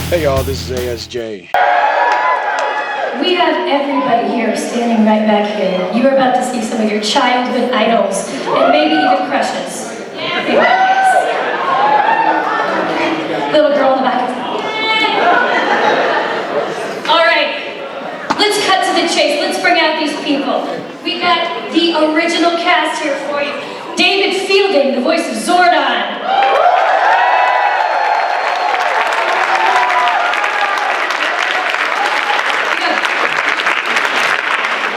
Hey y'all, this is ASJ. We have everybody here standing right back here. You are about to see some of your childhood idols and maybe even crushes. Little girl in the back. All right, let's cut to the chase. Let's bring out these people. We got the original cast here for you. David Fielding, the voice of Zordon.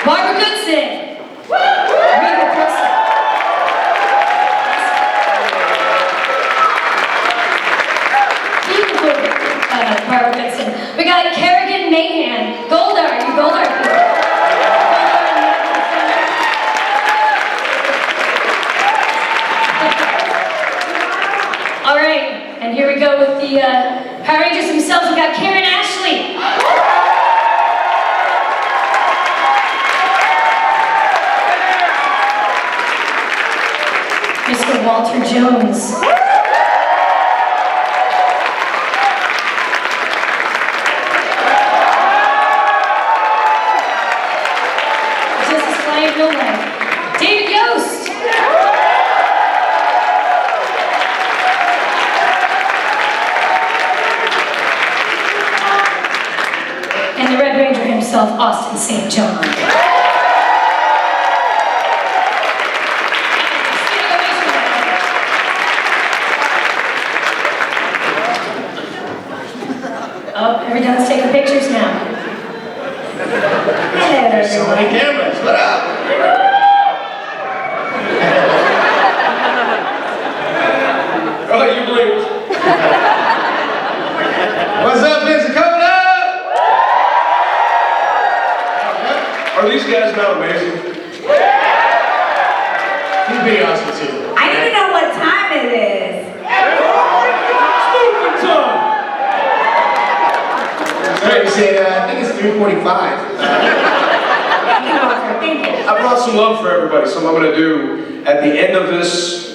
Barbara Goodson. Rita Preston. Beautiful Barbara Goodson. We got Kerrigan Mahan. Goldar, you Goldar people. All right, and here we go with the Power Rangers themselves. We got Karen Ashley. Mr. Walter Jones. Just as fly in real life. David Yost. And the Red Ranger himself, Austin St. John. Oh, everyone's taking pictures now. Hello, There's so many cameras. What up? Oh, you blinked. What's up, Pensacon? Are these guys not amazing? He's pretty awesome too. I need to know what time it is. Stupid time. Right, said, I think it's 3:45. Thank you, Walter. Thank you. I brought some love for everybody. Something I'm going to do at the end of this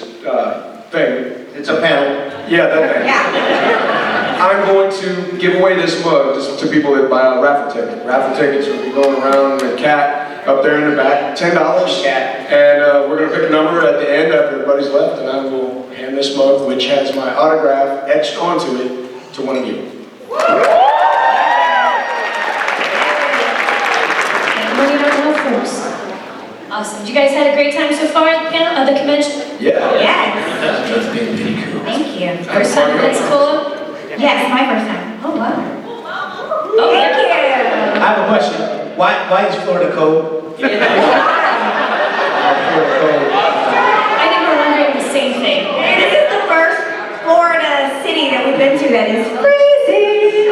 thing. It's a panel. Yeah, that thing. Yeah. I'm going to give away this mug just to people that buy a raffle ticket. Raffle tickets will be going around the cat up there in the back, $10. Cat. And we're going to pick a number at the end after everybody's left, and I will hand this mug, which has my autograph etched onto it, to one of you. Awesome. You guys had a great time so far at the panel, the convention? Yeah. Yes. That's been pretty cool. Thank you. First time in Pensacola? Yes, my first time. Oh, wow. Oh, thank you. I have a question. Why is Florida cold? I think we're wondering the same thing. This is the first Florida city that we've been to that is freezing.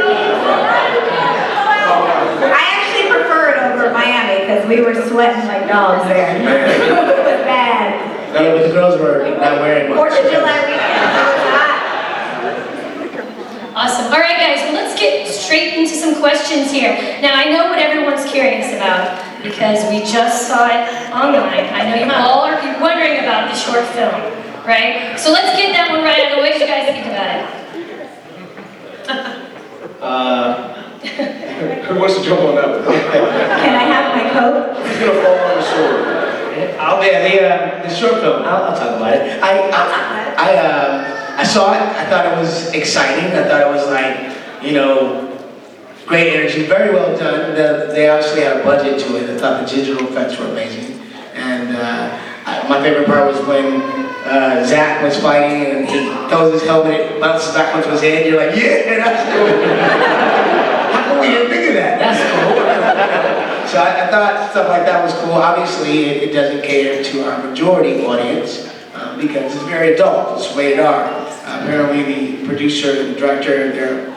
I actually prefer it over Miami because we were sweating like dogs there. It was bad. Yeah, but the girls were not wearing much. 4th of July weekend, it was hot. Awesome. All right, guys, well, let's get straight into some questions here. Now, I know what everyone's curious about because we just saw it online. I know you all are wondering about the short film, right? So let's get that one right out of the way. What do you guys think about it? Who wants to jump on that one? Can I have my coat? Who's going to fall on the sword? I'll be the short film. I'll talk about it. I saw it. I thought it was exciting. I thought it was like, you know, great energy, very well done. They obviously had a budget to it. I thought the digital effects were amazing. And my favorite part was when Zach was fighting and he throws his helmet, it bounces back onto his head. You're like, yeah, that's cool. How come we didn't think of that? That's cool. So I thought stuff like that was cool. Obviously, it doesn't cater to our majority audience because it's very adult. It's rated R. Apparently, the producer and the director, their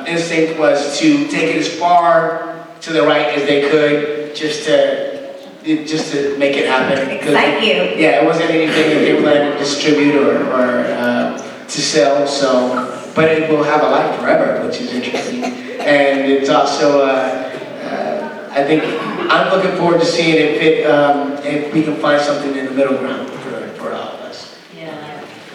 instinct was to take it as far to the right as they could, just to make it happen. Excite you. Yeah, it wasn't anything that they planned to distribute or to sell. So, but it will have a life forever, which is interesting. And it's also, I think, I'm looking forward to seeing if we can find something in the middle ground for all of us. Yeah.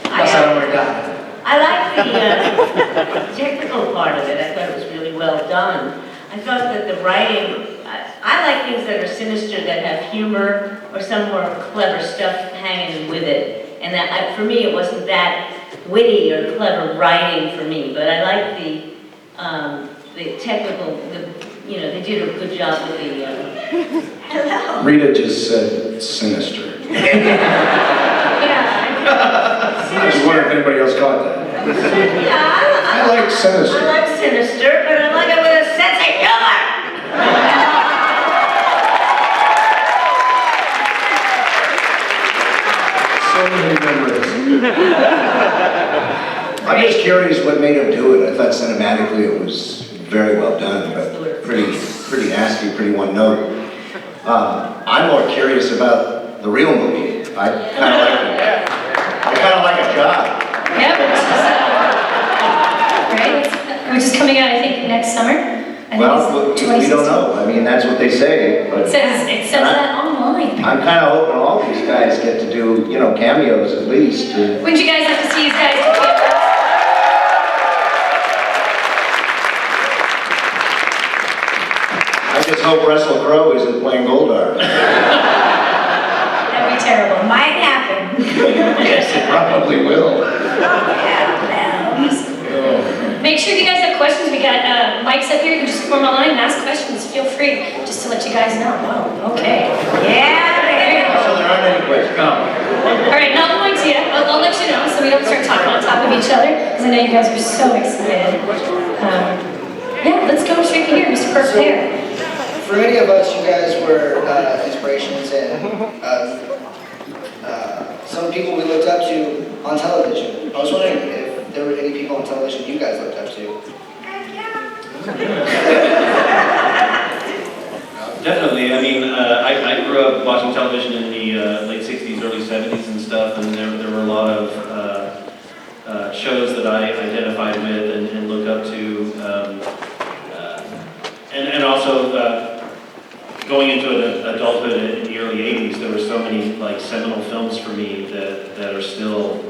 Plus, I don't want to die. I like the technical part of it. I thought it was really well done. I thought that the writing, I like things that are sinister, that have humor or some more clever stuff hanging with it. And that, for me, it wasn't that witty or clever writing for me, but I like the technical, they did a good job with the, hello. Rita just said sinister. Yeah. I was wondering if anybody else caught that. Yeah, I like sinister. I like sinister, but I like it with a sense of humor. So many memories. I'm just curious what made him do it. I thought cinematically it was very well done, but pretty nasty, pretty one note. I'm more curious about the real movie. I kind of like it. I kind of like a job. Yeah, which is coming out, I think, next summer. I Well, think it's we don't know. I mean, that's what they say. But It says that online. I'm kind of hoping all these guys get to do, cameos at least. Wouldn't you guys like to see these guys do cameos? I just hope Russell Crowe isn't playing Goldar. That'd be terrible. Might happen. Yes, it probably will. Make sure if you guys have questions, we got mics up here. You can just form a line and ask questions. Feel free, just to let you guys know. Wow, okay. Yeah, there you go. So there aren't any questions. All right, not points yet. I'll let you know so we don't start talking on top of each other, because I know you guys are so excited. Yeah, let's go straight to here, Mr. Prepare. For many of us, you guys were inspirations and some people we looked up to on television. I was wondering if there were any people on television you guys looked up to. Definitely. I mean, I grew up watching television in the late 60s, early 70s and stuff, and there were a lot of shows that I identified with and look up to. And also going into adulthood in the early 80s, there were so many like seminal films for me that are still,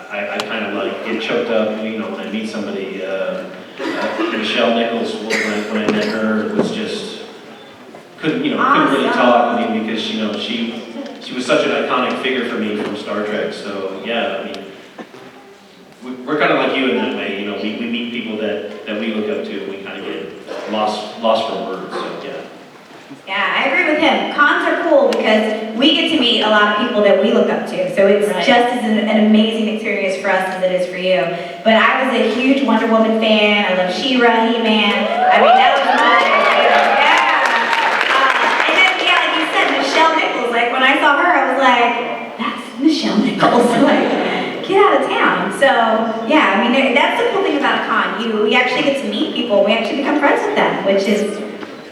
I kind of like get choked up, when I meet somebody. Michelle Nichols, when I met her, was just, couldn't really talk. I mean, because, she was such an iconic figure for me from Star Trek. So yeah, I mean, we're kind of like you in that way. We meet people that we look up to, and we kind of get lost for words. So yeah. Yeah, I agree with him. Cons are cool because we get to meet a lot of people that we look up to. So it's just as an amazing experience for us as it is for you. But I was a huge Wonder Woman fan. I love She-Ra, He-Man. I mean, that was my and then, like you said, Michelle Nichols. Like, when I saw her, I was like, that's Michelle Nichols. Like, get out of town. So, yeah, I mean, that's the cool thing about a con. We actually get to meet people. We actually become friends with them, which is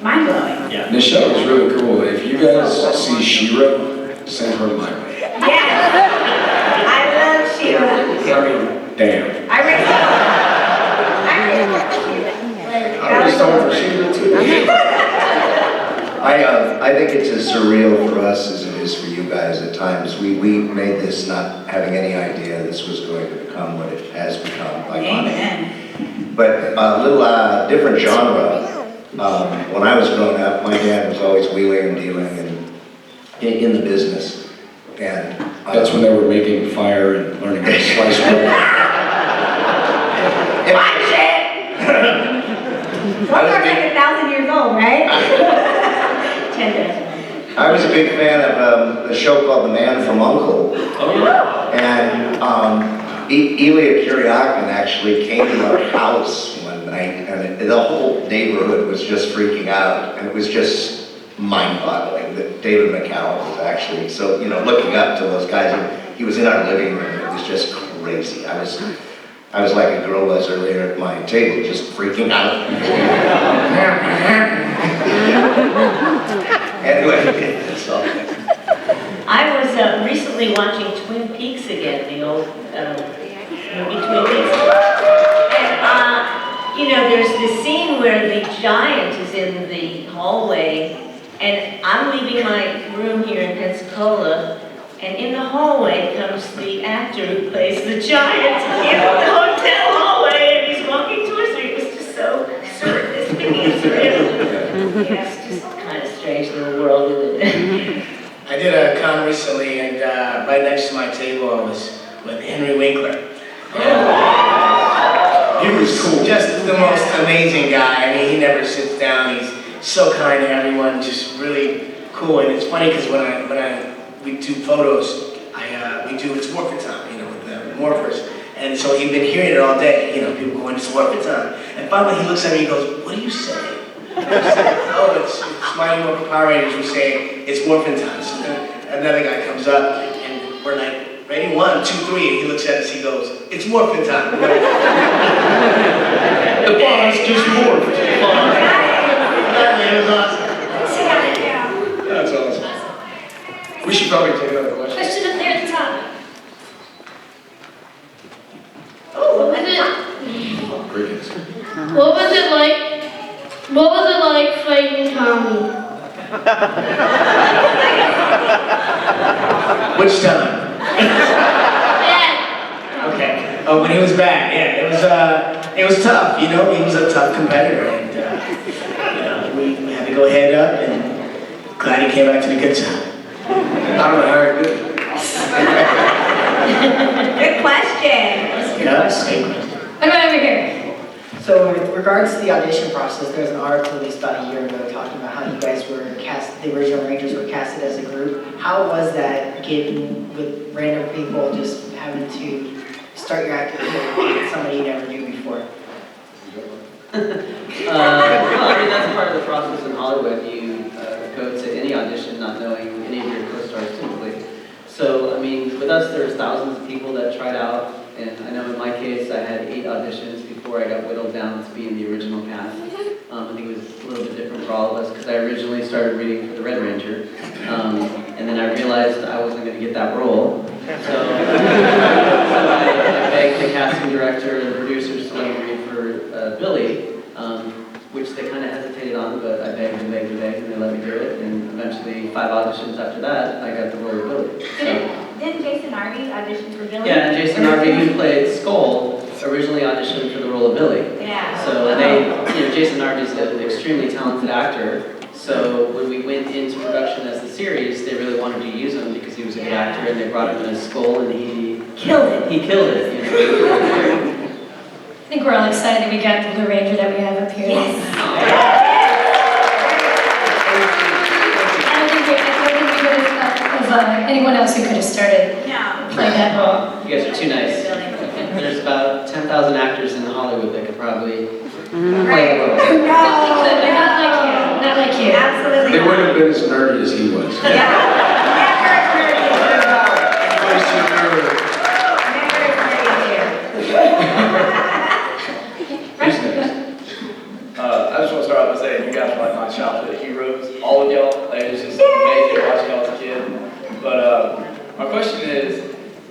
mind-blowing. Yeah. Michelle is really cool. If you guys see She-Ra, send her my way. Yes! I love She-Ra. Damn. I really I was talking for She-Ra too. I think it's as surreal for us as it is for you guys at times. We made this not having any idea this was going to become what it has become. Amen. But a little different genre. When I was growing up, my dad was always wheeling and dealing and in the business. And That's when they were making fire and learning how to slice wood. Watch it! Those are like 1,000 years old, right? 10 I was a big fan of a show called The Man from U.N.C.L.E. Oh yeah. And Elia Kiriakin actually came to our house one night, and the whole neighborhood was just freaking out, and it was just mind-boggling that David McCallum was actually, so, looking up to those guys, he was in our living room, and it was just crazy. I was like a girl was earlier at my table, just freaking out. Anyway, that's all. I was recently watching Twin Peaks again, the old movie Twin Peaks. And, there's this scene where the giant is in the hallway, and I'm leaving my room here in Pensacola, and in the hallway comes the actor who plays the giant in the hotel. hotel hallway and he's walking towards me. It was just so surreal. It's surreal. Yeah, it's just kind of strange little world we live in. I did a con recently, and right next to my table I was with Henry Winkler. He was cool. Just the most amazing guy. I mean, he never sits down. He's so kind to everyone. Just really cool. And it's funny because when we do photos, it's morphin' time, with the morphers. And so he'd been hearing it all day. People going, it's morphin' time. And finally he looks at me and he goes, what do you say? I said, oh, it's Mighty Morphin Power Rangers. We say it's morphin' time. So then another guy comes up and we're like, ready, 1, 2, 3, and he looks at us, he goes, it's morphin' time. The boss just morphed. It was awesome. That's awesome. We should probably take another question. Question up there at the top. Oh, What was it? Crickets. What was it like? What was it like fighting Tommy? Which time? Dad. Okay. Oh, when he was bad, yeah. It was tough, He was a tough competitor, and we had to go head up, and glad he came back to the good side. I don't know how I did it. good question. Yeah, same. What about over here? So with regards to the audition process, there was an article released about a year ago talking about how you guys were cast, the original Rangers were casted as a group. How was that getting with random people just having to start your acting career with somebody you never knew before? Well, I mean, that's part of the process in Hollywood. You go to any audition not knowing any of your co-stars typically. So, I mean, with us, there's thousands of people that tried out. And I know in my case, I had 8 auditions before I got whittled down to be in the original cast. I think it was a little bit different for all of us because I originally started reading for the Red Ranger. And then I realized I wasn't going to get that role. So I begged the casting director and the producers to let me read for Billy, which they kind of hesitated on, but I begged and begged and begged, and they let me do it. And eventually, 5 auditions after that, I got the role of Billy. Didn't Jason Arby audition for Billy? Yeah, and Jason Arby, who played Skull, originally auditioned for the role of Billy. Yeah. So Jason Arby's an extremely talented actor. So when we went into production as the series, they really wanted to use him because he was a good actor, and they brought him as Skull, and he killed it. He killed it. I think we're all excited we got the Blue Ranger that we have up here. Yes. I don't think we could have thought of anyone else who could have started playing that role. You guys are too nice. There's about 10,000 actors in Hollywood that could probably play the role. Not like you. Not like you. Absolutely. They wouldn't have been as nerdy as he was. I just want to start off by saying you guys are like my childhood heroes, all of y'all. Like, it's just amazing watching y'all as a kid. But my question is,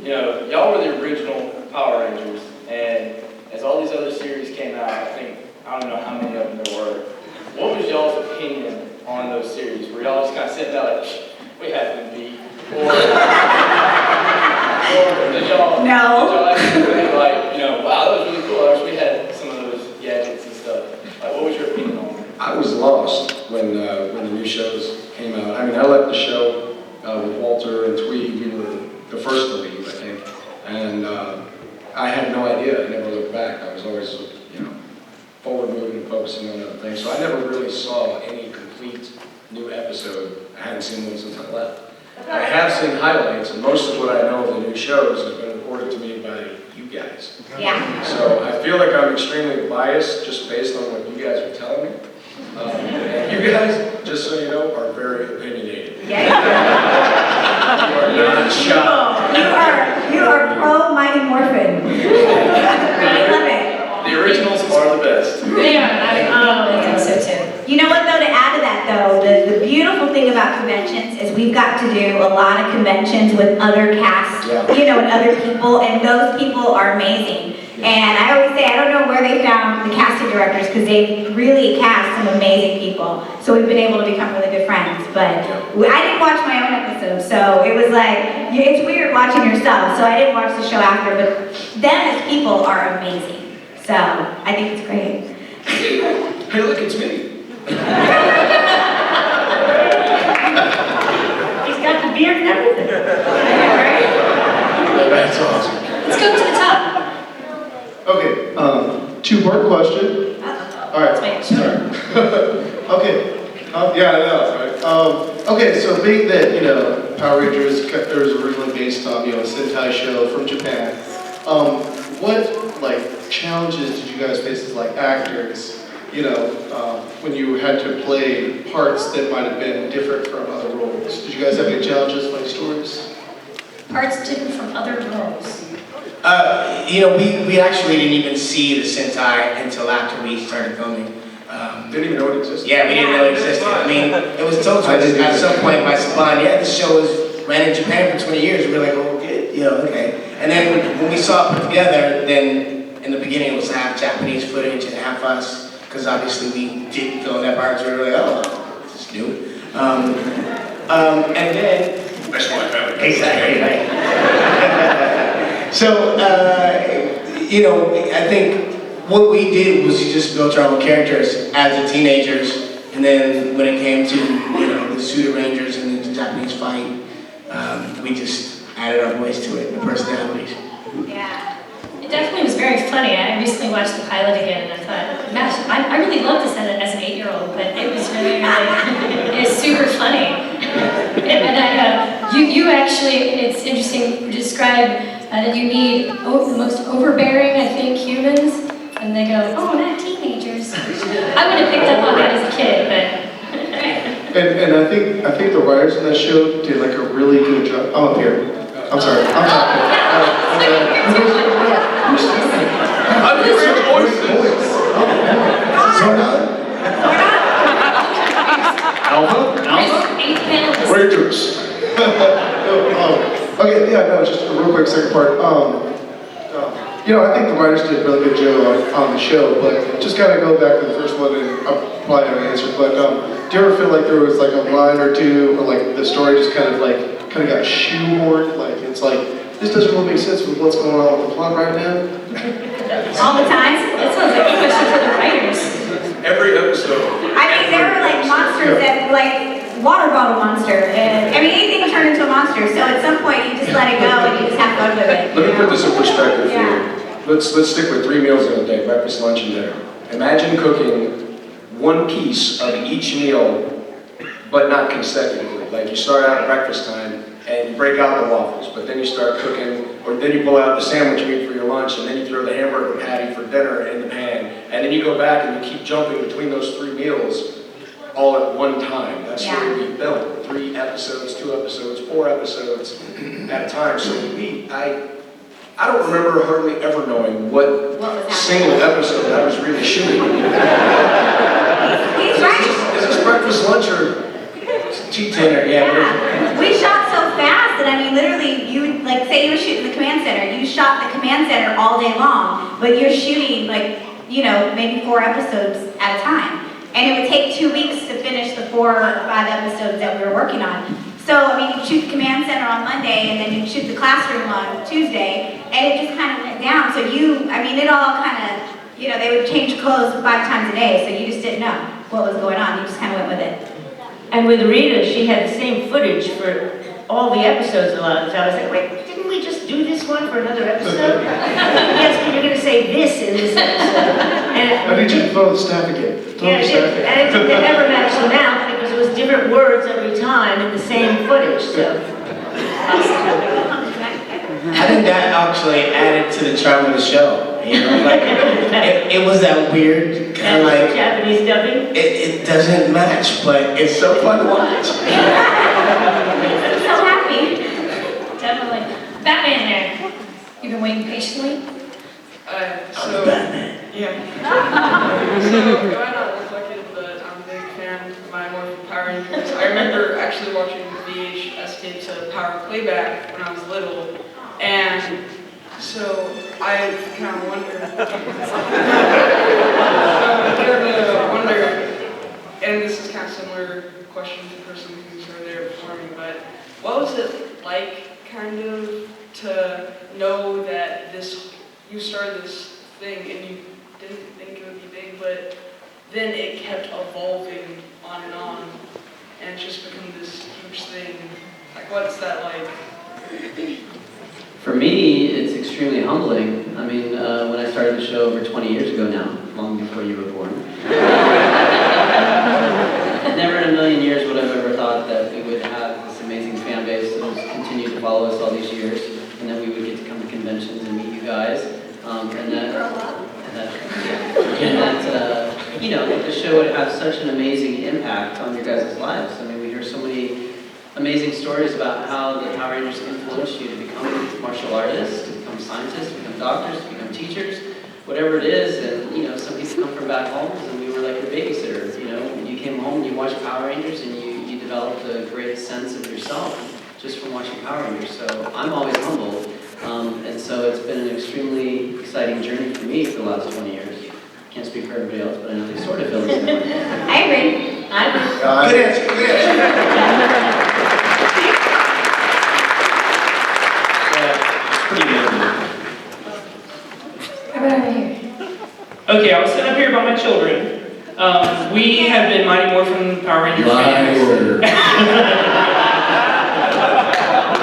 y'all were the original Power Rangers, and as all these other series came out, I don't know how many of them there were. What was y'all's opinion on those series? Were y'all just kind of sitting there like, we had them beat? Or did y'all actually think like, wow, that was really cool. I wish we had some of those gadgets and stuff. Like, what was your opinion on it? I was lost when the new shows came out. I mean, I left the show with Walter and Tweed. We were the first to leave, I think. And I had no idea. I never looked back. I was always, forward moving and focusing on other things. So I never really saw any complete new episode. I hadn't seen one since I left. I have seen highlights, and most of what I know of the new shows has been reported to me by you guys. Yeah. So I feel like I'm extremely biased just based on what you guys are telling me. And you guys, just so you know, are very opinionated. Yeah. You are not shy. You are pro Mighty Morphin. I love it. The originals are the best. They are. I think so too. You know what though, to add to that though, the beautiful thing about conventions is we've got to do a lot of conventions with other casts, and other people, and those people are amazing. And I always say, I don't know where where they found the casting directors because they really cast some amazing people. So we've been able to become really good friends. But I didn't watch my own episode, so it was like, it's weird watching yourself. So I didn't watch the show after, but them as people are amazing. So I think it's great. Hey, look, it's me. He's got the beard and everything. That's awesome. Let's go to the top. Okay, two-part question. All right, sorry. Okay, yeah, I know, right? Okay, so being that, Power Rangers was originally based on, a Sentai show from Japan, what, challenges did you guys face as, actors, when you had to play parts that might have been different from other roles? Did you guys have any challenges, stories? Parts different from other roles. We actually didn't even see the Sentai until after we started filming. Didn't even know it existed. Yeah, we didn't know it existed. I mean, it was told to us at some point by Saban, yeah, this show ran in Japan for 20 years. We were like, oh, okay. And then when we saw it put together, then in the beginning it was half Japanese footage and half us, because obviously we didn't film that part, so we were like, oh, this is new. And then... That's why I found it. Exactly, right. So, I think what we did was we just built our own characters as the teenagers, and then when it came to, the Suda Rangers and the Japanese fight, we just added our voice to it, the personalities. Yeah. It definitely was very funny. I recently watched the pilot again, and I thought, gosh, I really loved this as an 8-year-old, but it was really, it was super funny. You actually, it's interesting to describe that you need the most overbearing, I think, humans, and they go, oh, not teenagers. I would have picked up on that as a kid, but... And I think the writers in that show did a really good job. I'm up here. I'm sorry. I'm talking. I'm hearing voices. Alpha? Rangers. Okay, yeah, no, just a real quick second part. I think the writers did a really good job on the show, but just kind of go back to the first one, and I'll probably have an answer, but do you ever feel like there was a line or two, or the story just kind of got shoehorned, it's this doesn't really make sense with what's going on with the plot right now? All the time? That sounds like a question for the writers. Every episode. I mean, there were monsters that water bottle monster, and anything turned into a monster. So at some point, you just let it go and you just have fun with it. Let me put this in perspective for Yeah. you. Let's stick with 3 meals in a day: breakfast, lunch, and dinner. Imagine cooking one piece of each meal, but not consecutively. You start out at breakfast time and you break out the waffles, but then you start cooking, or then you pull out the sandwich meat for your lunch, and then you throw the hamburger patty for dinner in the pan, and then you go back and you keep jumping between those 3 meals all at one time. That's the way we built 3 episodes, 2 episodes, 4 episodes at a time. So I don't remember hardly ever knowing what single episode I was really shooting. He's right. Is this breakfast, lunch, or tea dinner? Yeah. We shot so fast that, literally, you would, say you were shooting the command center, you shot the command center all day long, but you're shooting, maybe 4 episodes at a time. And it would take 2 weeks to finish the 4 or 5 episodes that we were working on. So, you shoot the command center on Monday, and then you shoot the classroom on Tuesday, and it just kind of went down. So it all kind of, they would change clothes 5 times a day, so you just didn't know what was going on. You just kind of went with it. And with Rita, she had the same footage for all the episodes a lot of times. I was like, wait, didn't we just do this one for another episode? Yes, but you're going to say this in this episode. I need you to throw the staff again. Yeah, and it didn't ever match the mouth because it was different words every time in the same footage, so. I think that actually added to the charm of the show. It was that weird kind of Japanese dubbing? It doesn't match, but it's so fun to watch. So happy. Definitely. Batman there. You've been waiting patiently? Batman. Yeah. So, it might not look like it, but I'm a big fan of my Morphin Power Rangers. I remember actually watching VHS tapes of Power Playback when I was little, and So I kind of wonder, and this is kind of similar question to the person who's over there before me, but what was it like kind of to know that you started this thing and you didn't think it would be big, but then it kept evolving on, and it's just become this huge thing. Like, what's that like? For me, it's extremely humbling. I mean, when I started the show over 20 years ago now, long before you were born, never in a million years would I have ever thought that we would have this amazing fan base that has continued to follow us all these years, and that we would get to come to conventions and meet you guys, you know, that the show would have such an amazing impact on your guys' lives. I mean, we hear so many amazing stories about how the Power Rangers influenced you to become martial artists, to become scientists, to become doctors, to become teachers, whatever it is. And, you know, some people come from back homes and we were like your babysitter, you know. You came home and you watched Power Rangers and you developed a great sense of yourself just from watching Power Rangers. So I'm always humbled. And so it's been an extremely exciting journey for me for the last 20 years. Can't speak for everybody else, but I know they sort of feel the same way. I agree. Good answer, good answer. Pretty good. How about over here? Okay, I was sitting up here by my children. We have been Mighty Morphin Power Rangers fans.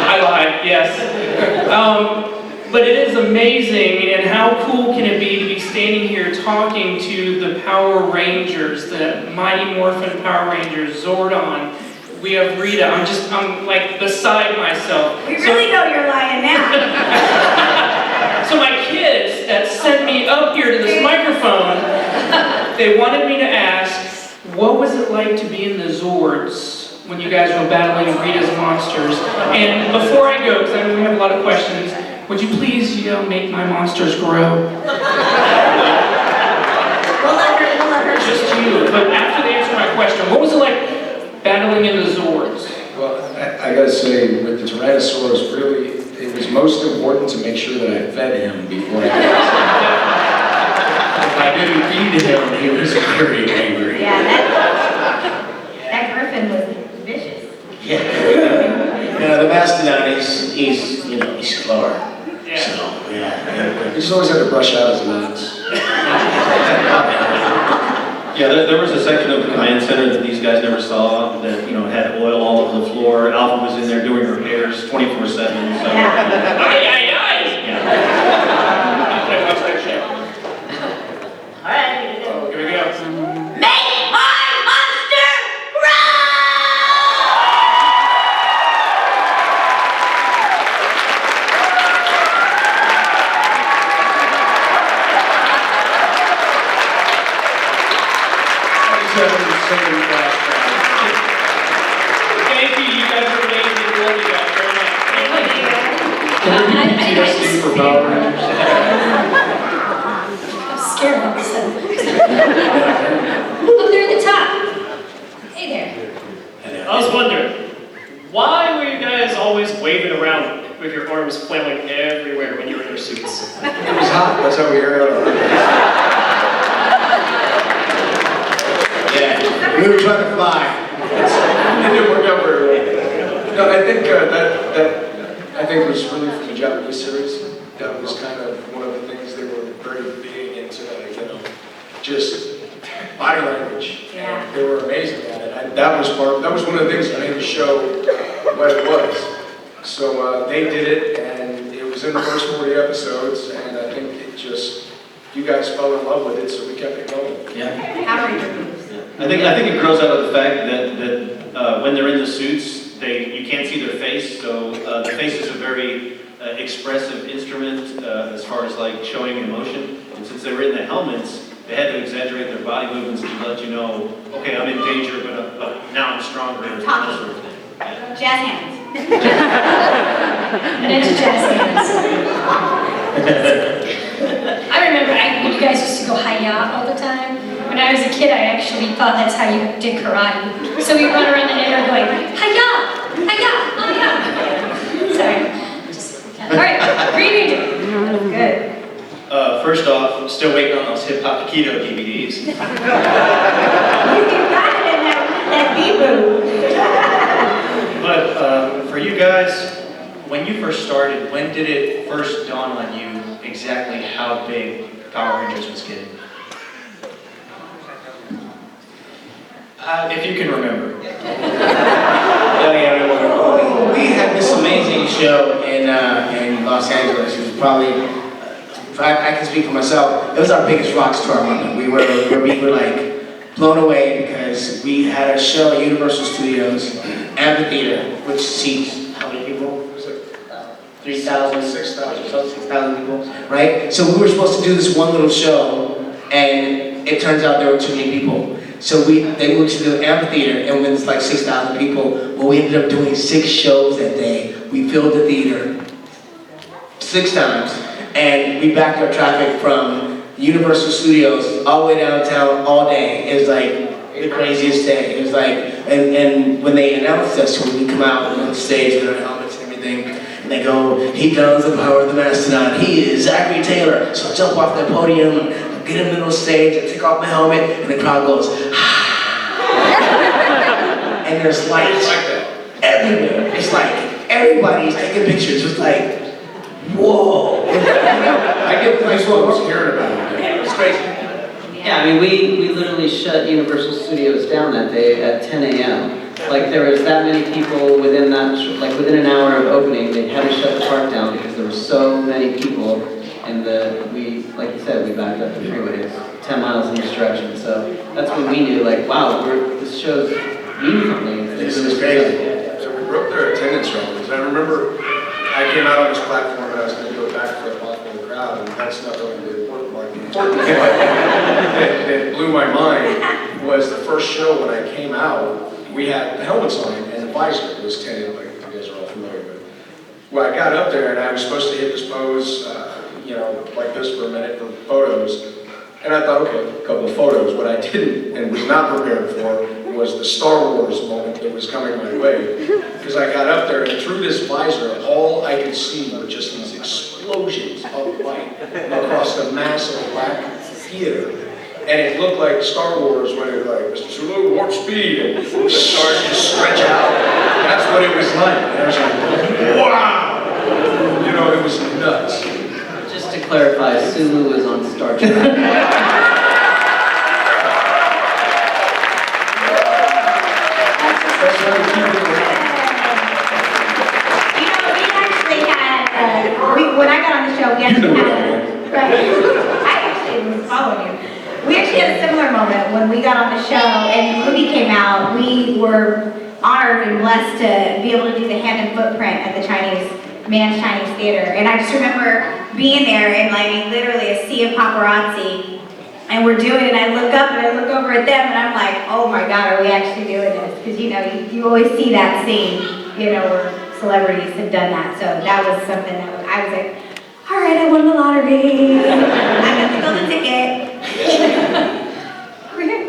I lied, yes. But it is amazing, and how cool can it be to be standing here talking to the Power Rangers, the Mighty Morphin Power Rangers, Zordon. We have Rita. I'm like beside myself. We really know you're lying now. So my kids that sent me up here to this microphone, they wanted me to ask, what was it like to be in the Zords when you guys were battling Rita's monsters? And before I go, because I know we have a lot of questions, would you please, make my monsters grow? We'll let her. Just you. But after they answer my question, what was it like battling in the Zords? Well, I gotta say, with the Tyrannosaurus, really, it was most important to make sure that I fed him before I got If I didn't feed him, he was very angry. Yeah, that griffin was vicious. Yeah. The Mastodon, he's slower. Yeah. So, yeah. He just always had to brush out his nuts. Yeah, there was a section of the command center that these guys never saw that, had oil all over the floor. Alpha was in there doing repairs 24/7. So, Yeah. I watch that show. All right, here we go. Oh, here we go. Make my monster grow! Thank you, you guys are amazing. I love you guys very much. PTSD for Power Rangers. I'm scared all of a sudden. Look, they're at the top. Hey there. I was wondering, why were you guys always waving around with your arms flailing everywhere when you were in your suits? It was hot, that's how we aired out our Yeah. We were trying to fly. It didn't work out very well. No, I think I think it was really from the Japanese series. That was kind of one of the things they were very big into, just body language. Yeah. They were amazing at it. That was one of the things that made the show what it was. So they did it, and it was in the first 40 episodes, and I think you guys fell in love with it, so we kept it going. Yeah. Power Ranger moves. I think it grows out of the fact that when they're in the suits, you can't see their face, so the face is a very expressive instrument as far as like showing emotion. And since they were in the helmets, they had to exaggerate their body movements to let you know, okay, I'm in danger, but now I'm stronger. That sort of thing. Yeah. Jazz hands. And into jazz hands. I remember when you guys used to go hi-ya all the time. When I was a kid, I actually thought that's how you did karate. So we run around the neighborhood going, hi-ya, hi-ya, hi-ya. Sorry. All right, Green Ranger. First off, still waiting on those Hip Hop Keto DVDs. You got it in that B-boo. But for you guys, when you first started, when did it first dawn on you exactly how big Power Rangers was getting? If you can remember. We had this amazing show in Los Angeles. It was probably, if I can speak for myself, it was our biggest rock star moment. We were like blown away because we had a show at Universal Studios Amphitheater, which seats how many people? 3,000, 6,000 people, right? So we were supposed to do this one little show, and it turns out there were too many people. So they moved to the amphitheater, and when it's like 6,000 people, well, we ended up doing 6 shows that day. We filled the theater 6 times, and we backed up traffic from Universal Studios all the way downtown all day. It was like the craziest day. It was like, and when they announced us when we come out on stage with our helmets and everything, and they go, he does the power of the mastodon. He is Zachary Taylor. So I jump off that podium, get in the middle of the stage, I take off my helmet, and the crowd goes, and there's lights everywhere. It's like everybody's taking pictures. It's like, whoa. I get goosebumps hearing about it. It's crazy. Yeah, I mean, we literally shut Universal Studios down that day at 10 a.m. Like, there was that many people within that, like within an hour of opening, they had to shut the park down because there were so many people. And like you said, we backed up the freeways 10 miles in each direction. So that's when we knew, like, wow, this show's meaning something. This is crazy. So we broke their attendance records. I remember I came out on this platform and I was going to go back for a popular crowd, and that's not really the important part. The important part that blew my mind was the first show when I came out, we had the helmets on and the visor was tinted, like you guys are all familiar with. Well, I got up there and I was supposed to hit this pose, like this for a minute for photos. And I thought, okay, a couple of photos. What I didn't and was not prepared for was the Star Wars moment that was coming my way. Because I got up there and through this visor, all I could see were just these explosions of light across the massive black theater. And it looked like Star Wars when it was like, Mr. Sulu, warp speed, and the stars just stretch out. That's what it was like. And I was like, wow! It was nuts. Just to clarify, Sulu is on Star Trek. When I got on the show, we actually had I actually was following you. We actually had a similar moment when we got on the show and the movie came out. We were honored and blessed to be able to do the hand and footprint at the Man's Chinese Theater. And I just remember being there and like literally a sea of paparazzi. And we're doing it and I look up and I look over at them and I'm like, oh my God, are we actually doing this? Because you always see that scene, where celebrities have done that. So that was something that I was like, all right, I won the lottery. I got to go the ticket. Over here.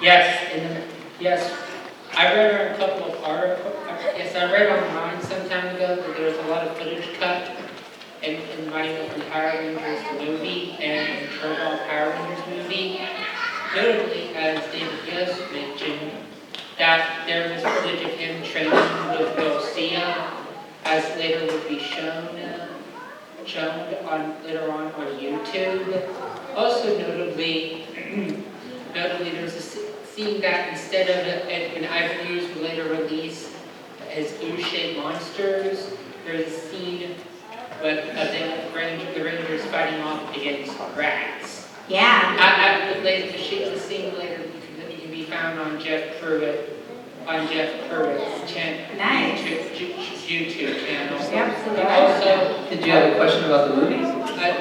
Yes. I read a couple of articles. Yes, I read online some time ago that there was a lot of footage cut in Mighty Morphin Power Rangers the movie and Turbo Power Rangers movie. Notably, as David just mentioned, that there was footage of him training with Garcia, as later would be shown later on YouTube. Also notably there was a scene that instead of an Ivory's later release as U-shaped monsters, there's a scene with the Rangers fighting off against rats. Yeah. The scene later can be found on Jeff Pruitt's YouTube channel. Absolutely. Also, Did you have a question about the movies? I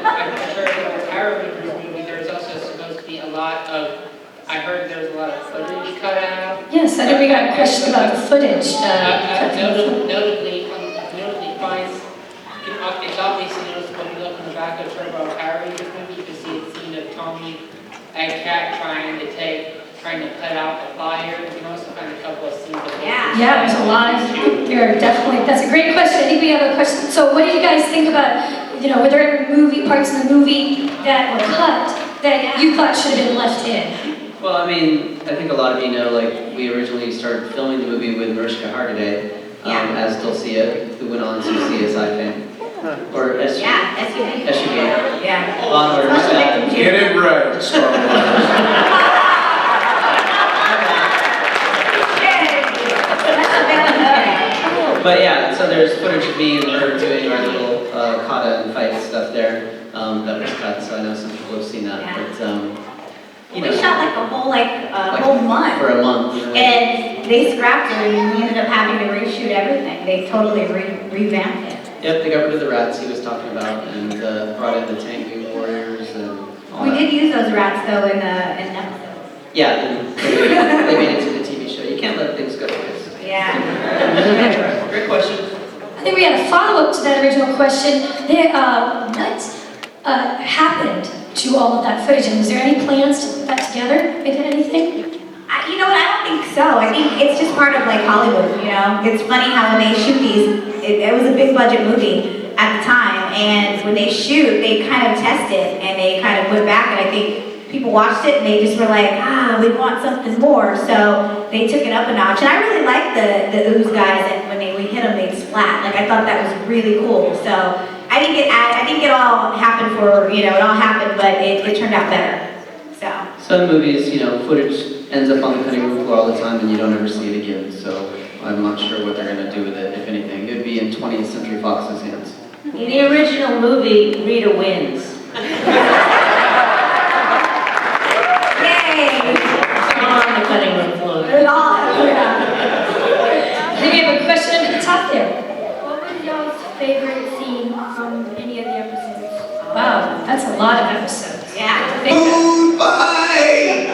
heard in the Power Rangers movie there's also supposed to be a lot of, I heard there's a lot of footage cut out. Yes, I think we got a question about the footage. Notably, it's obviously noticeable when you look in the back of Turbo Power Rangers movie, you can see a scene of Tommy and Kat trying to put out the fire. You can also find a couple of scenes of Yeah, there's a lot. That's a great question. I think we have a question. So what do you guys think about were there ever parts of the movie that were cut that you thought should have been left in? Well, I mean, I think a lot of you know, like, we originally started filming the movie with Mariska Hargitay as Dulcia, who went on to CSI fame. Or SUV. Yeah, SUV. SUV. Yeah. Law and Order, my bad. Get it right, Star Wars. But yeah, so there's footage of me and her doing our little kata and fight stuff there that was cut, so I know some people have seen that. But, you know. We shot like a whole month. For a month. And they scrapped it and we ended up having to reshoot everything. They totally revamped it. Yep, they got rid of the rats he was talking about and brought in the Tengu warriors and all We that. did use those rats though in an episode. Yeah, and they made it to the TV show. You can't let things go to waste. Yeah. Great question. I think we had a follow-up to that original question. What happened to all of that footage? And was there any plans to put that together into anything? You know what, I don't think so. I think it's just part of like Hollywood, you know? It's funny how when they shoot these, it was a big budget movie at the time, and when they shoot, they kind of test it, and they kind of went back, and I think people watched it, and they just were like, we want something more, so they took it up a notch. And I really liked the ooze guys, and when we hit them, they'd splat. Like, I thought that was really cool, so I think it all happened it all happened, but it turned out better, so. Some movies, footage ends up on the cutting room floor all the time and you don't ever see it again, so I'm not sure what they're going to do with it, if anything. It would be in 20th Century Fox's hands. In the original movie, Rita wins. Yay! On the cutting room floor. I think we have a question up at the top there. What was y'all's favorite scene from any of the episodes? Wow, that's a lot of episodes. Yeah. Food fight!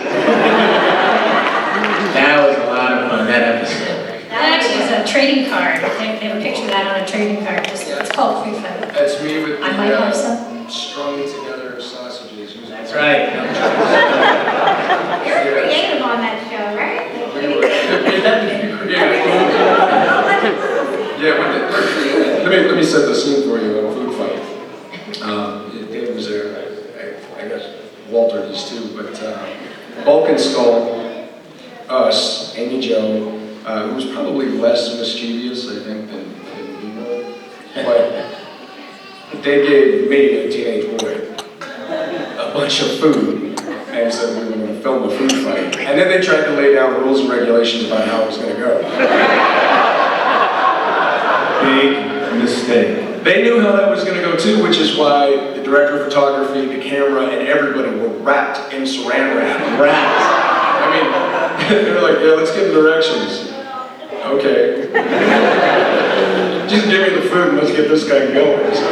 That was a lot of fun, that episode. That actually is a trading card. They have a picture of that on a trading card. It's called Food Fight. That's me with I might have the some. strung together sausages. That's right. You're creative on that show, right? Let me set the scene for you on Food Fight. Dave was there, I guess Walter is too, but Bulk and Skull, us, Amy Jo, who's probably less mischievous, I think, than you were, but they gave me, a teenage boy, a bunch of food and said we were going to film a food fight. And then they tried to lay down rules and regulations about how it was going to go. Big mistake. They knew how that was going to go too, which is why the director of photography, the camera, and everybody were wrapped in saran wrap. I mean, they were like, yeah, let's give them directions. Okay. Just give me the food and let's get this guy going. So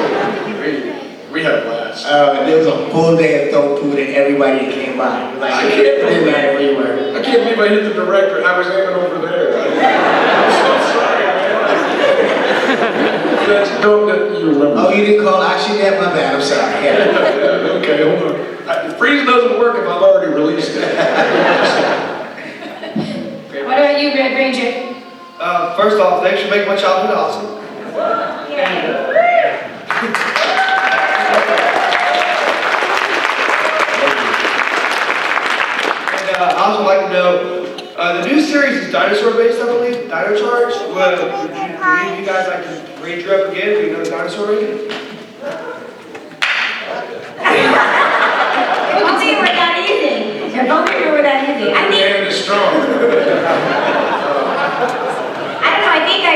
we had a blast. There was a full day of throwing food and everybody that came by. Like, it didn't matter where you were. I can't believe I hit the director. I was aiming over there. I'm so sorry, man. Don't you remember? Oh, you didn't call action yet? My bad, I'm sorry. Yeah, okay, hold on. Freeze doesn't work if I've already released it. What about you, Red Ranger? First off, thanks for making my childhood awesome. And I also would like to know, the new series is dinosaur-based, I believe, Dino Charge. Would you guys like to raid you up again if you know the dinosaur raid? If only it were that easy. If only it were that easy. I think. And it's strong. I don't know. I think I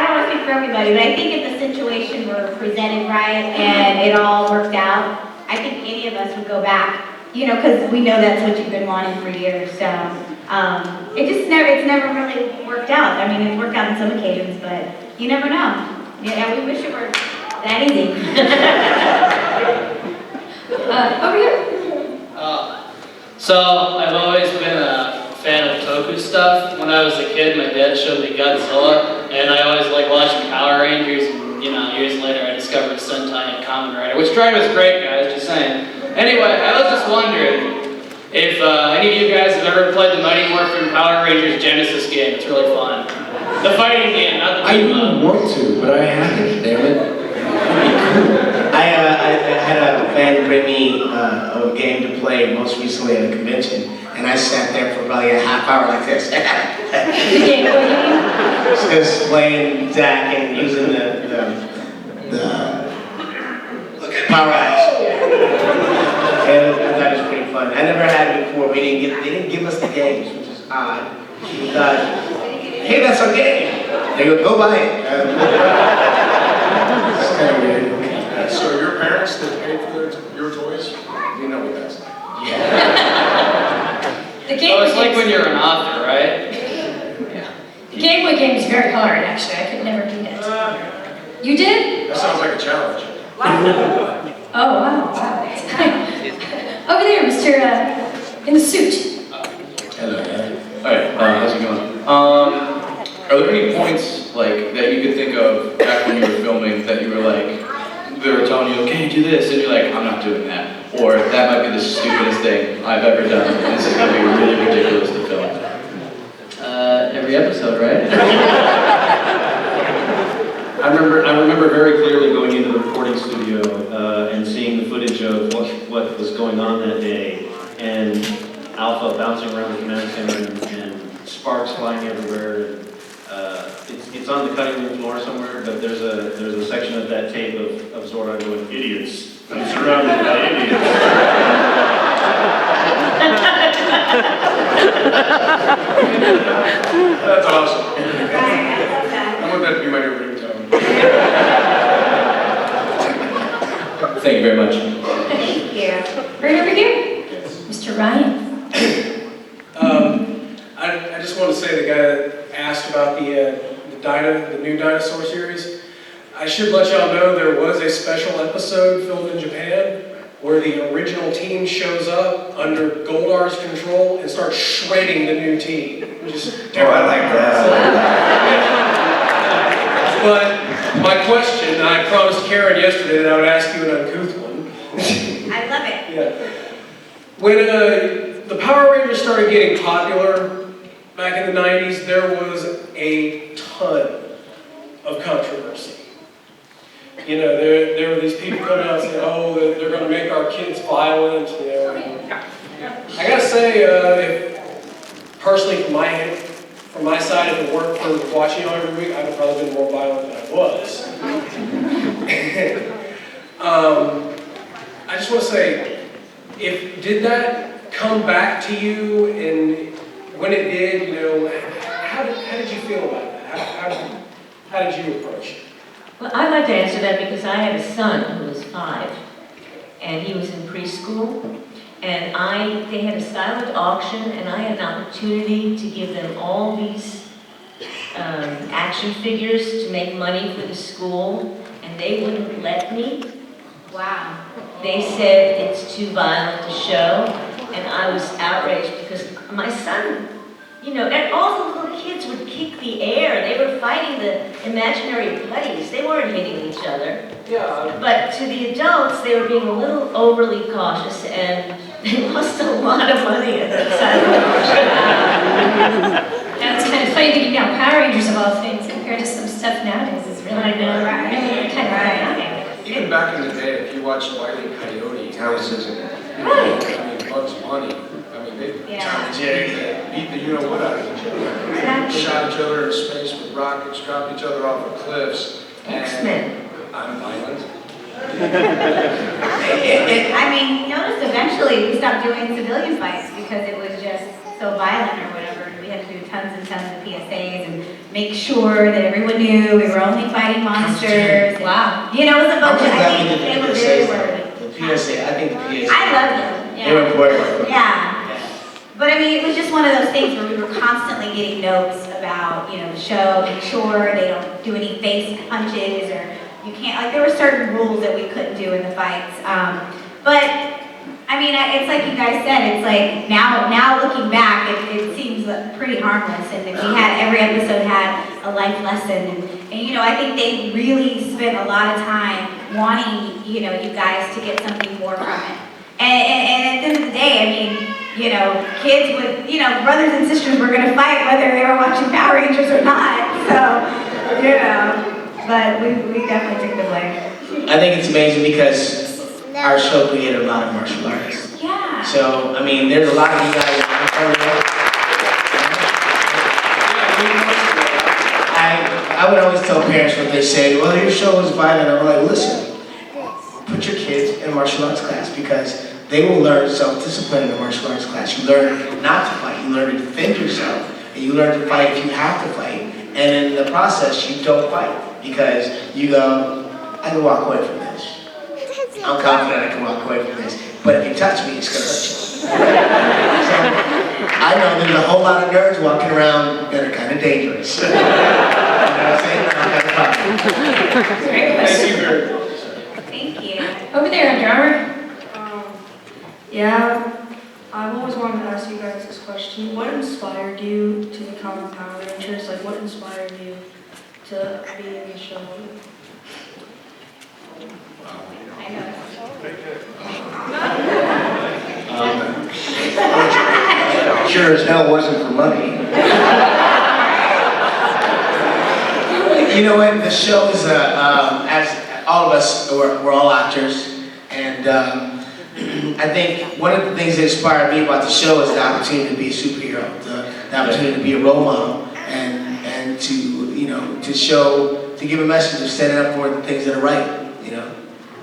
don't want to speak for everybody, but I think if the situation were presented right and it all worked out, I think any of us would go back. Because we know that's what you've been wanting for years. So it's never really worked out. I mean, it's worked out on some occasions, but you never know. Yeah, we wish it were that easy. Over here. So I've always been a fan of Toku stuff. When I was a kid, my dad showed me Godzilla, and I always liked watching Power Rangers. And years later, I discovered Sentai and Kamen Rider, which Drive was great, guys. Just saying. Anyway, I was just wondering if any of you guys have ever played the Mighty Morphin Power Rangers Genesis game. It's really fun. The fighting game, not the I really want to, but I haven't, damn it. I I had a fan bring me a game to play most recently at a convention, and I sat there for probably a half hour like this. Just playing Zach and using the power apps. And I thought it was pretty fun. I never had it before. They didn't give us the games, which is odd. We thought, hey, that's our game. They go buy it. It's kind of weird. So your parents that paid for your toys, you know what that's like. The So Game it's Boy like game's- when you're an author, right? The Game Boy game is very hard, actually. I could never beat it. You did? That sounds like a challenge. Oh, wow. Over there, Mr. In the suit. Hello. Alright, how's it going? Are there any points like that you could think of back when you were filming that you were like, they were telling you, okay, do this, and you're like, I'm not doing that. Or that might be the stupidest thing I've ever done, and this is gonna be really ridiculous to film. Every episode, right? I remember very clearly going into the recording studio and seeing the footage of what was going on that day, and Alpha bouncing around the command center and sparks flying everywhere. It's on the cutting room floor somewhere, but there's a section of that tape of Zordon going, idiots. I'm surrounded by idiots. That's awesome. I want that to be my new ringtone. Thank you very much. Thank you. Right over here. Mr. Ryan. I just want to say the guy that asked about the new dinosaur series. I should let y'all know there was a special episode filmed in Japan where the original team shows up under Goldar's control and starts shredding the new team. Just Oh, I like that. But my question, and I promised Karen yesterday that I would ask you an uncouth one. I love it. Yeah. When the Power Rangers started getting popular back in the 90s, there was a ton of controversy. You know, there were these people coming out saying, oh, they're going to make our kids violent. You know. I gotta say, personally, from my side, if it weren't for watching y'all every week, I'd have probably been more violent than I was. I just want to say, did that come back to you, and when it did, you know, how did you feel about that? How did you approach it? Well, I'd like to answer that because I have a son who was 5, and he was in preschool, and they had a silent auction, and I had an opportunity to give them all these action figures to make money for the school, and they wouldn't let me. Wow. They said it's too violent to show, and I was outraged because my son, you know, and all the little kids would kick the air. They were fighting the imaginary buddies. They weren't hitting each other. Yeah. But to the adults, they were being a little overly cautious, and they lost a lot of money at that silent auction. That's kind of funny thinking now, Power Rangers of all things compared to some stuff nowadays is really, I know. really kind of right. Even back in the day, if you watched Wile E. Coyote, How is this? I mean, Bugs Bunny, I mean, they beat the you-know-what out of each other. Shot each other in space with rockets, dropped each other off of cliffs. X-Men. I'm violent. I mean, notice eventually we stopped doing civilian fights because it was just so violent or whatever. We had to do tons and tons of PSAs and make sure that everyone knew we were only fighting monsters. Wow. You know, it was a bunch of, I'm I glad we think did they the were very PSAs. worried. The PSA, I think the PSA. I loved them. They were important. Yeah. But I mean, it was just one of those things where we were constantly getting notes about, you know, the show, make sure they don't do any face punches or you can't, like there were certain rules that we couldn't do in the fights. But I mean, it's like you guys said, it's like now looking back, it seems pretty harmless, and we had, every episode had a life lesson, and you know, I think they really spent a lot of time wanting, you know, you guys to get something more from it. And at the end of the day, I mean, you know, kids would, you know, brothers and sisters were gonna fight whether they were watching Power Rangers or not, so, you know. but we definitely took the blame. I think it's amazing because our show created a lot of martial artists. Yeah. So, I mean, there's a lot of you guys out there. I would always tell parents what they say, well, your show is violent. I'm like, listen, put your kids in a martial arts class because they will learn self-discipline in a martial arts class. You learn not to fight, you learn to defend yourself, and you learn to fight if you have to fight. And in the process, you don't fight because you go, I can walk away from this. I'm confident I can walk away from this, but if you touch me, it's gonna hurt you. So, I know there's a whole lot of nerds walking around that are kind of dangerous. You know what I'm saying? Thank you very much. Thank you. Over there, Under Armour. Yeah, I've always wanted to ask you guys this question. What inspired you to become Power Rangers? Like, what inspired you to be in the show? I know. Sure as hell wasn't for money. You know what? The show is as all of us, we're all actors, and I think one of the things that inspired me about the show is the opportunity to be a superhero, the opportunity to be a role model, and to to give a message of standing up for the things that are right.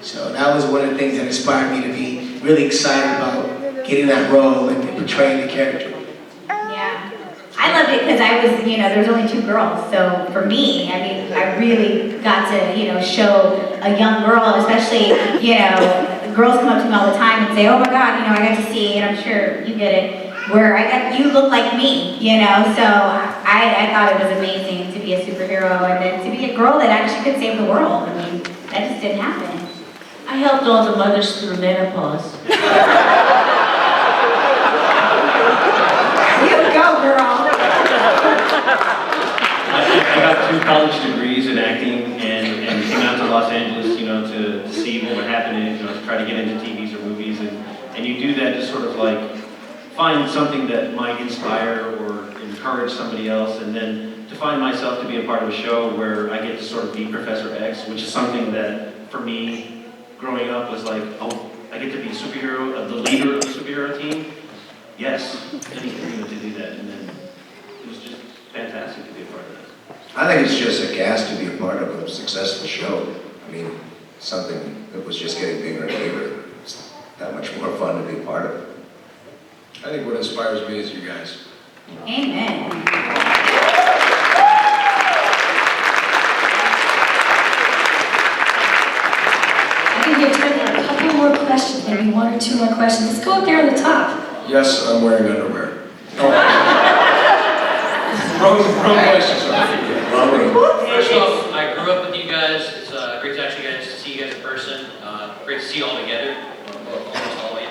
So that was one of the things that inspired me to be really excited about getting that role and portraying the character. Yeah. I loved it because I was, there was only 2 girls. So for me, I mean, I really got to, show a young girl, especially, girls come up to me all the time and say, oh my God, I got to see, and I'm sure you get it, where you look like me, So I thought it was amazing to be a superhero and then to be a girl that actually could save the world. I mean, that just didn't happen. I helped all the mothers through menopause. You go, girl. I got 2 college degrees in acting and came out to Los Angeles, to see what would happen, to try to get into TVs or movies, and you do that to sort of like find something that might inspire or encourage somebody else, and then to find myself to be a part of a show where I get to sort of be Professor X, which is something that for me growing up was like, oh, I get to be a superhero, the leader of the superhero team. Yes, anything to do that, and then it was just fantastic to be a part of that. I think it's just a gas to be a part of a successful show. I mean, something that was just getting bigger and bigger. It's that much more fun to be a part of. I think what inspires me is you guys. Amen. I think we have time for a couple more questions, maybe 1 or 2 more questions. Let's go up there on the top. Yes, I'm wearing underwear. Wrong question, sorry. First off, I grew up with you guys. It's great to actually get to see you guys in person. Great to see you all together, almost all the way.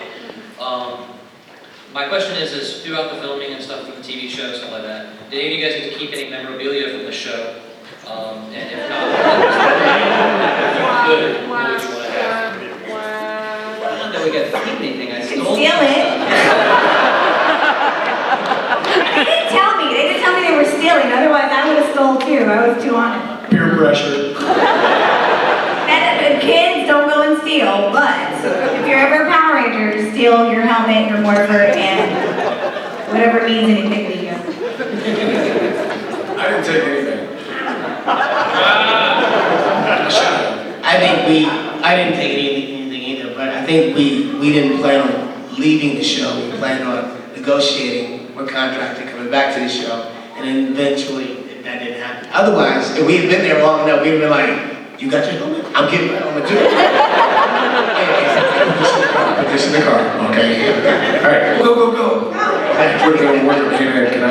My question is throughout the filming and stuff from the TV show, stuff like that, did any of you guys get to keep any memorabilia from the show? And if not, if you could, what would you want to have? Not that we got to keep anything. I stole Steal some it. stuff. They didn't tell me. They didn't tell me they were stealing. Otherwise, I would have stole too. I was too on it. Peer pressure. Kids don't go and steal, but if you're ever a Power Ranger, steal your helmet, your mortar, and whatever means anything to you. I didn't take anything. I didn't take anything either, but I think we didn't plan on leaving the show. We planned on negotiating one contract and coming back to the show, and then eventually that didn't happen. Otherwise, if we had been there long enough, we'd have been like, you got your helmet? I'm getting my helmet too. Put this in the car, okay? All right, go. Wardrobe, can I,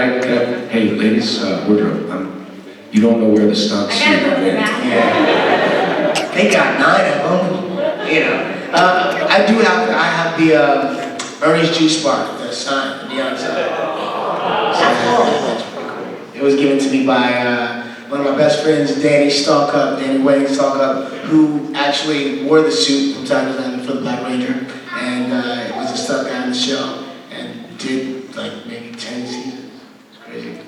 hey, ladies, wardrobe, you don't know where the stunts are. Yeah. They got 9 of them, I have the Ernie's Juice Bar, the sign on the outside. It was given to me by one of my best friends, Danny Wedding Stalkup, who actually wore the suit from time to time for the Black Ranger, and was a stunt guy on the show, and did like maybe 10 seasons. It's crazy.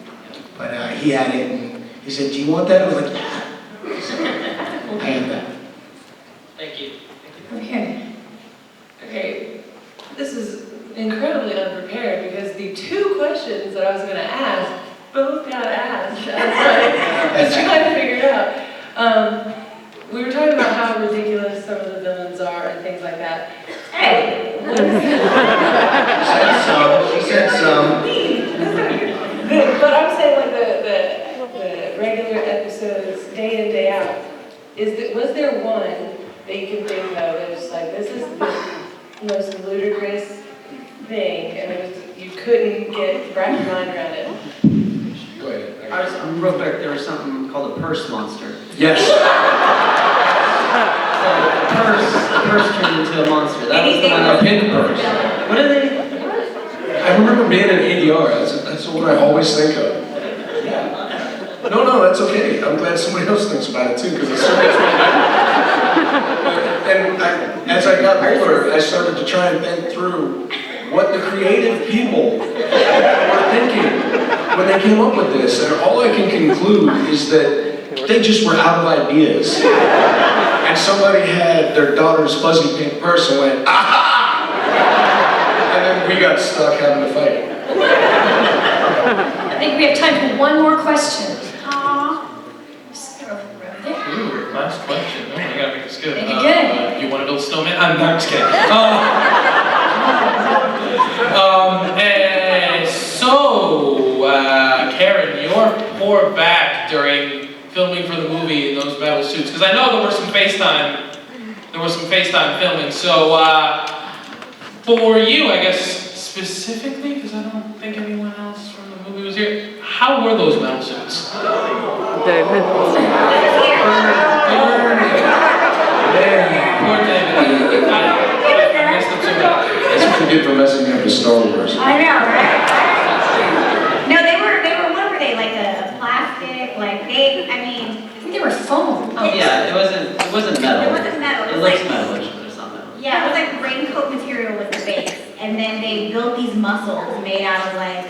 But he had it, and he said, "Do you want that?" I was like, "Yeah." incredibly unprepared because the two questions that I was going to ask both got asked. I was trying to figure it out. We were talking about how ridiculous some of the villains are and things like that. Hey! She said some. But I'm saying like the regular episodes, day in, day out, was there one that you can think of that was like, this is the most ludicrous thing, and you couldn't wrap your mind around it? Go ahead. I was, real quick, there was something called a purse monster. Yes. So the purse turned into a monster. That was the one A pin purse. What are they? I remember being in ADR. That's what I always think of. No, that's okay. I'm glad somebody else thinks about it too, because it's so much And as I got older, I started to try and think through what the creative people were thinking when they came up with this. And all I can conclude is that they just were out of ideas. And somebody had their daughter's fuzzy pink purse and went, aha! And then we got stuck having to fight. I think we have time for one more question. Ooh, last question. Oh, I gotta make this good. Make it good. You want to build a snowman? I'm not just kidding. Karen, your poor back during filming for the movie in those metal suits, because I know there was some FaceTime. Filming. So for you, I guess specifically, because I don't think anyone else from the movie was here. How were those metal suits? That's what you get for messing up with Star Wars. I know, right? No, they were, what were they, like a plastic, like I think they were foam. Oh yeah, it wasn't metal. It wasn't metal. It looks metalish, but it's not metal. Yeah, it was like raincoat material with the base. And then they built these muscles made out of like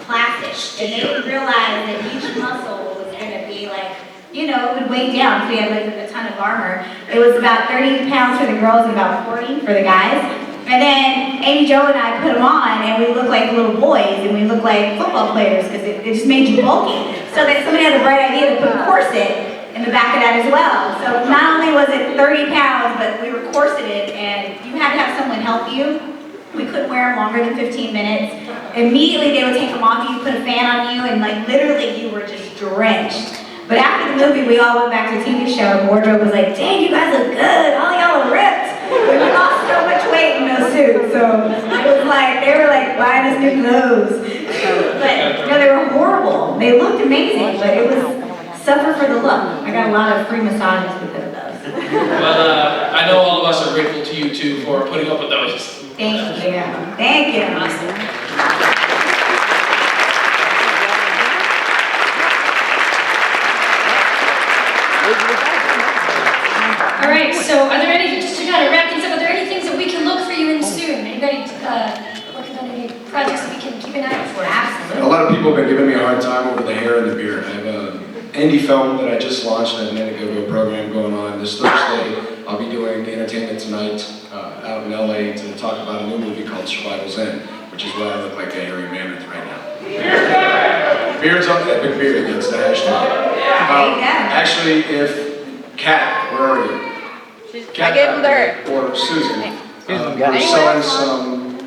plastic. And they didn't realize that each muscle was gonna be like, it would weigh down. So we had like a ton of armor. It was about 30 pounds for the girls and about 40 for the guys. And then Amy Jo and I put them on and we looked like little boys and we looked like football players because it just made you bulky. So then somebody had the bright idea to put a corset in the back of that as well. So not only was it 30 pounds, but we were corseted and you had to have someone help you. We couldn't wear them longer than 15 minutes. Immediately they would take them off, you put a fan on you, and like literally you were just drenched. But after the movie, we all went back to the TV show and wardrobe was like, dang, you guys look good, all y'all are ripped. We lost so much weight in those suits, so it was like, they were like buying us new clothes. But no, they were horrible. They looked amazing, but it was suffer for the look. I got a lot of free massages because of those. Well, I know all of us are grateful to you too for putting up with those. Thank you. Thank you. All right, so are there any, just to kind of wrap things up, are there any things that we can look for you in soon? Anybody working on any projects that we can keep an eye out for? Absolutely. A lot of people have been giving me a hard time over the hair and the beard. I have an indie film that I just launched at an Indiegogo program going on this Thursday. I'll be doing Entertainment Tonight out in LA to talk about a new movie called Survival's End, which is why I look like a hairy mammoth right now. Beard's on that big beard against the hashtag. Actually, if Kat, where are you? Kat, I gave him dirt. or Susan, we're selling some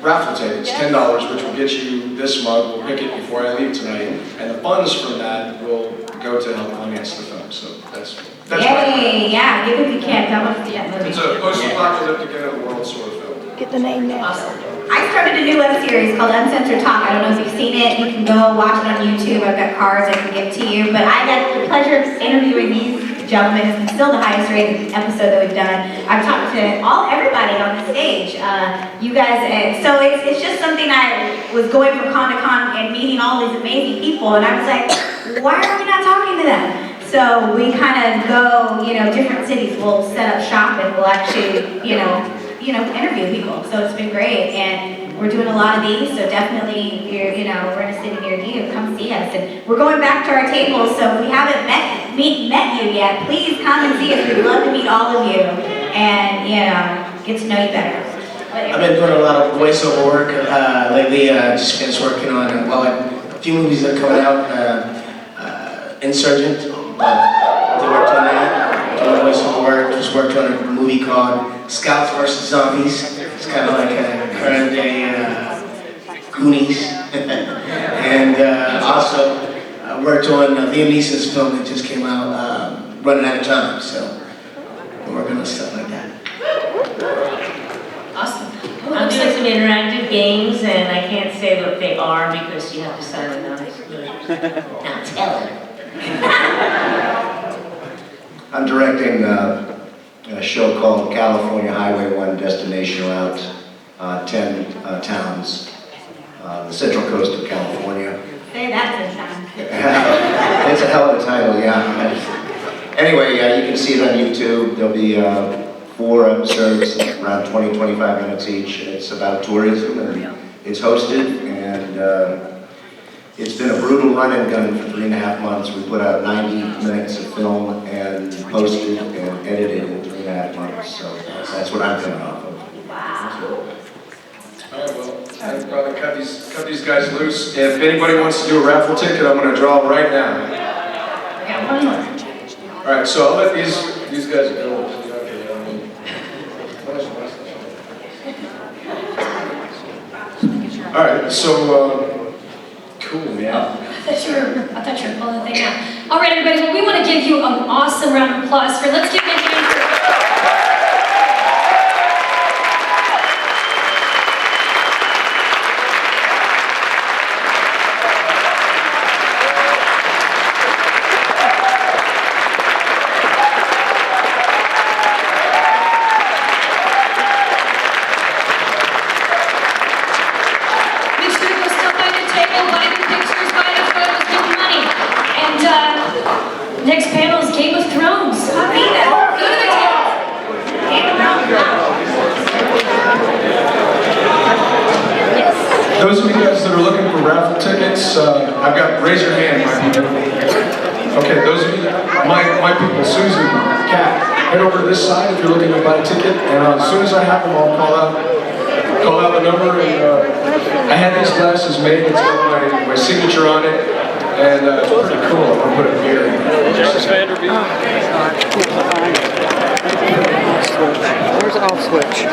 raffle tickets, $10, which will get you this mug. We'll pick it before I leave tonight, and the funds from that will go to help finance the film. So that's Yay, yeah, give it to Kat. I want to see that movie. It's a post-apocalyptic end of the world sort of film. Get the name now. Awesome. I started a new web series called Uncensored Talk. I don't know if you've seen it. You can go watch it on YouTube. I've got cards I can give to you. But I got the pleasure of interviewing these gentlemen. It's still the highest rated episode that we've done. I've talked to everybody on the stage. You guys, so it's just something I was going from con to con and meeting all these amazing people. And I was like, why are we not talking to them? So we kind of go, different cities. We'll set up shop and we'll actually, interview people. So it's been great, and we're doing a lot of these. So definitely, if you're, we're in a city near you, come see us. And we're going back to our tables. So if we haven't met you yet, please come and see us. We'd love to meet all of you and get to know you better. I've been doing a lot of voiceover work lately. Just finished working on a few movies that are coming out. Insurgent, they worked on that. Doing voiceover work. Just worked on a movie called Scouts vs. Zombies. It's kind of like a current day Goonies. And also worked on Liam Neeson's film that just came out, Running Out of Time. So we're working on stuff like that. Awesome. I'm doing some interactive games, and I can't say what they are because you have to sign a non-disclosure. Now tell her. I'm directing a show called California Highway 1 Destination Route, 10 towns, the central coast of California. Say that 10 times. It's a hell of a title, yeah. Anyway, you can see it on YouTube. There'll be 4 episodes, around 20-25 minutes each. It's about tourism, and it's hosted, and it's been a brutal run and gun for 3.5 months. We put out 90 minutes of film and posted and edited in 3.5 months. So that's what I'm coming off of. Wow. All right, well, I'd probably cut these guys loose. If anybody wants to do a raffle ticket, I'm going to draw right now. I got one more. All right, so I'll let these guys go. All right, so cool, man. I thought you were pulling the thing out. All right, everybody. Well, we want to give you an awesome round of applause for. Let's give it a hand for. Make sure to go stop by the table, buy the pictures, buy the photos, give the money. And next panel is Game of Thrones. I'll be there. Go to the table. Game of Thrones. Those of you guys that are looking for raffle tickets, I've got, raise your hand, my people. Okay, those of you, my people, Susan, Kat, head over to this side if you're looking to buy a ticket, and as soon as I have them, I'll call out the number, and I had these glasses made, it's got my signature on it, and it's pretty cool. I'm going to put it here. Where's the off switch?